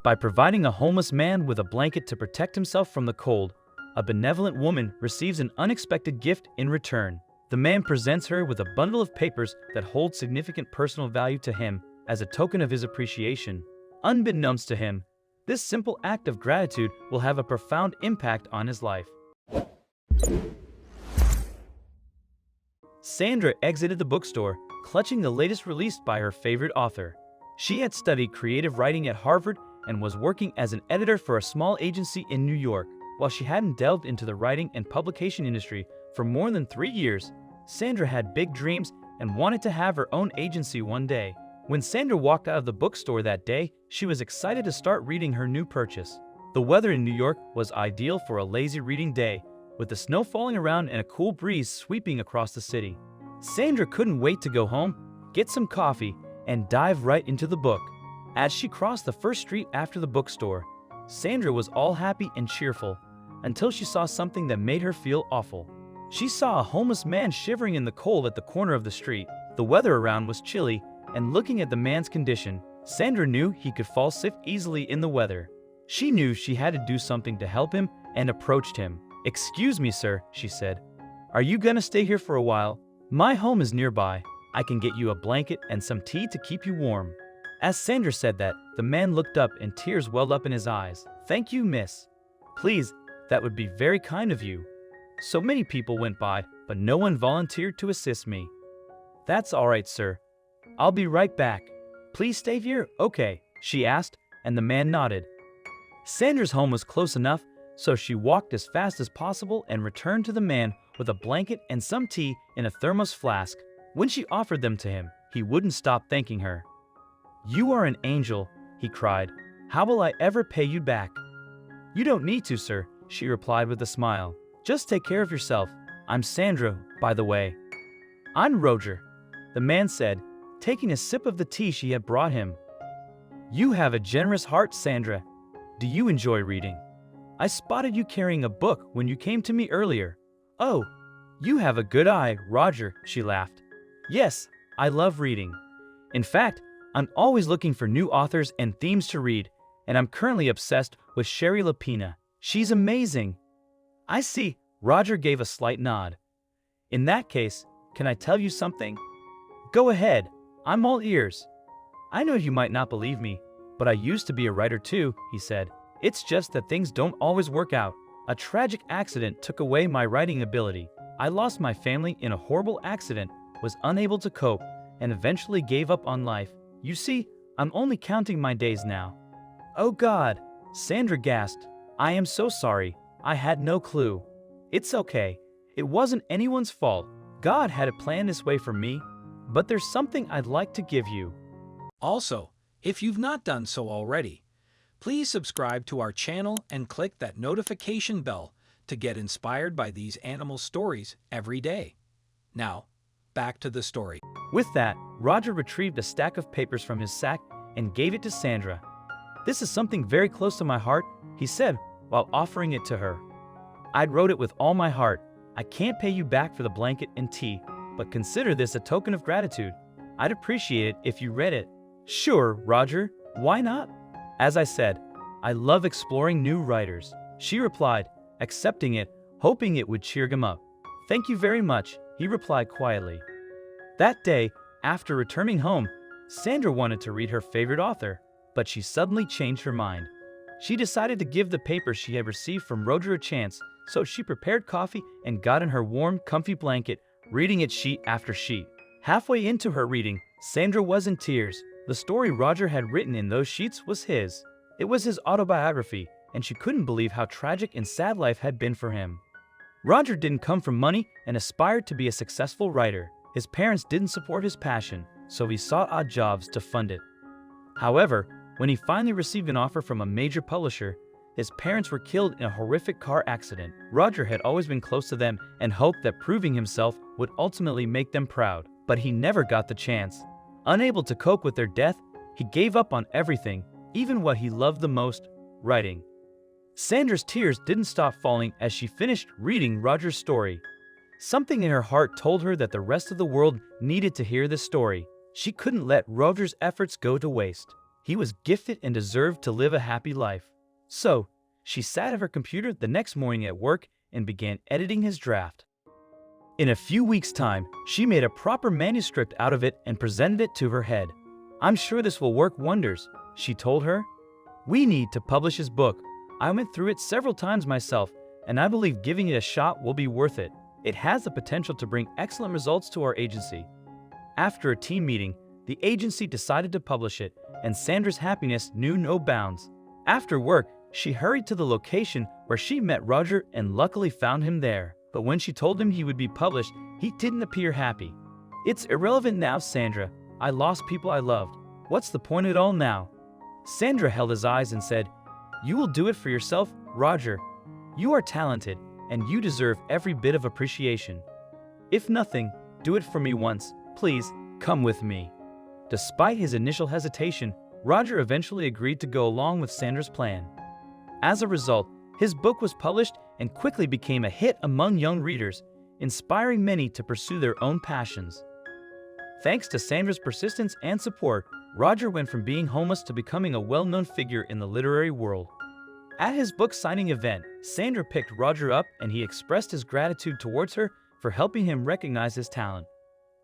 By providing a homeless man with a blanket to protect himself from the cold, a benevolent woman receives an unexpected gift in return. The man presents her with a bundle of papers that hold significant personal value to him as a token of his appreciation. Unbeknownst to him, this simple act of gratitude will have a profound impact on his life. Sandra exited the bookstore, clutching the latest release by her favorite author. She had studied creative writing at Harvard and was working as an editor for a small agency in New York. While she hadn't delved into the writing and publication industry for more than 3 years, Sandra had big dreams and wanted to have her own agency one day. When Sandra walked out of the bookstore that day, she was excited to start reading her new purchase. The weather in New York was ideal for a lazy reading day, with the snow falling around and a cool breeze sweeping across the city. Sandra couldn't wait to go home, get some coffee, and dive right into the book. As she crossed the first street after the bookstore, Sandra was all happy and cheerful, until she saw something that made her feel awful. She saw a homeless man shivering in the cold at the corner of the street. The weather around was chilly, and looking at the man's condition, Sandra knew he could fall sick easily in the weather. She knew she had to do something to help him and approached him. "Excuse me, sir," she said. "Are you gonna stay here for a while? My home is nearby. I can get you a blanket and some tea to keep you warm." As Sandra said that, the man looked up and tears welled up in his eyes. "Thank you, miss. Please, that would be very kind of you. So many people went by, but no one volunteered to assist me." "That's all right, sir. I'll be right back. Please stay here, okay?" she asked, and the man nodded. Sandra's home was close enough, so she walked as fast as possible and returned to the man with a blanket and some tea in a thermos flask. When she offered them to him, he wouldn't stop thanking her. "You are an angel," he cried. "How will I ever pay you back?" "You don't need to, sir," she replied with a smile. "Just take care of yourself. I'm Sandra, by the way." "I'm Roger," the man said, taking a sip of the tea she had brought him. "You have a generous heart, Sandra. Do you enjoy reading? I spotted you carrying a book when you came to me earlier." "Oh, you have a good eye, Roger," she laughed. "Yes, I love reading. In fact, I'm always looking for new authors and themes to read, and I'm currently obsessed with Sherry Lapina. She's amazing." "I see," Roger gave a slight nod. "In that case, can I tell you something?" "Go ahead, I'm all ears." "I know you might not believe me, but I used to be a writer too," he said. "It's just that things don't always work out. A tragic accident took away my writing ability. I lost my family in a horrible accident, was unable to cope, and eventually gave up on life. You see, I'm only counting my days now." "Oh God," Sandra gasped. "I am so sorry. I had no clue." "It's okay. It wasn't anyone's fault. God had it planned this way for me. But there's something I'd like to give you." Also, if you've not done so already, please subscribe to our channel and click that notification bell to get inspired by these animal stories every day. Now, back to the story. With that, Roger retrieved a stack of papers from his sack and gave it to Sandra. "This is something very close to my heart," he said while offering it to her. "I wrote it with all my heart. I can't pay you back for the blanket and tea, but consider this a token of gratitude. I'd appreciate it if you read it." "Sure, Roger, why not? As I said, I love exploring new writers," she replied, accepting it, hoping it would cheer him up. "Thank you very much," he replied quietly. That day, after returning home, Sandra wanted to read her favorite author, but she suddenly changed her mind. She decided to give the papers she had received from Roger a chance, so she prepared coffee and got in her warm, comfy blanket, reading it sheet after sheet. Halfway into her reading, Sandra was in tears. The story Roger had written in those sheets was his. It was his autobiography, and she couldn't believe how tragic and sad life had been for him. Roger didn't come from money and aspired to be a successful writer. His parents didn't support his passion, so he sought odd jobs to fund it. However, when he finally received an offer from a major publisher, his parents were killed in a horrific car accident. Roger had always been close to them and hoped that proving himself would ultimately make them proud, but he never got the chance. Unable to cope with their death, he gave up on everything, even what he loved the most, writing. Sandra's tears didn't stop falling as she finished reading Roger's story. Something in her heart told her that the rest of the world needed to hear this story. She couldn't let Roger's efforts go to waste. He was gifted and deserved to live a happy life. So, she sat at her computer the next morning at work and began editing his draft. In a few weeks' time, she made a proper manuscript out of it and presented it to her head. "I'm sure this will work wonders," she told her. "We need to publish his book. I went through it several times myself, and I believe giving it a shot will be worth it. It has the potential to bring excellent results to our agency." After a team meeting, the agency decided to publish it, and Sandra's happiness knew no bounds. After work, she hurried to the location where she met Roger and luckily found him there. But when she told him he would be published, he didn't appear happy. "It's irrelevant now, Sandra. I lost people I loved. What's the point at all now?" Sandra held his eyes and said, "You will do it for yourself, Roger. You are talented, and you deserve every bit of appreciation. If nothing, do it for me once. Please, come with me." Despite his initial hesitation, Roger eventually agreed to go along with Sandra's plan. As a result, his book was published and quickly became a hit among young readers, inspiring many to pursue their own passions. Thanks to Sandra's persistence and support, Roger went from being homeless to becoming a well-known figure in the literary world. At his book signing event, Sandra picked Roger up and he expressed his gratitude towards her for helping him recognize his talent.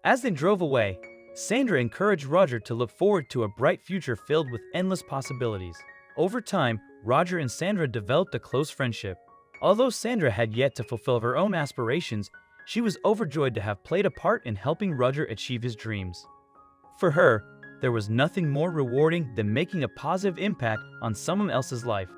As they drove away, Sandra encouraged Roger to look forward to a bright future filled with endless possibilities. Over time, Roger and Sandra developed a close friendship. Although Sandra had yet to fulfill her own aspirations, she was overjoyed to have played a part in helping Roger achieve his dreams. For her, there was nothing more rewarding than making a positive impact on someone else's life.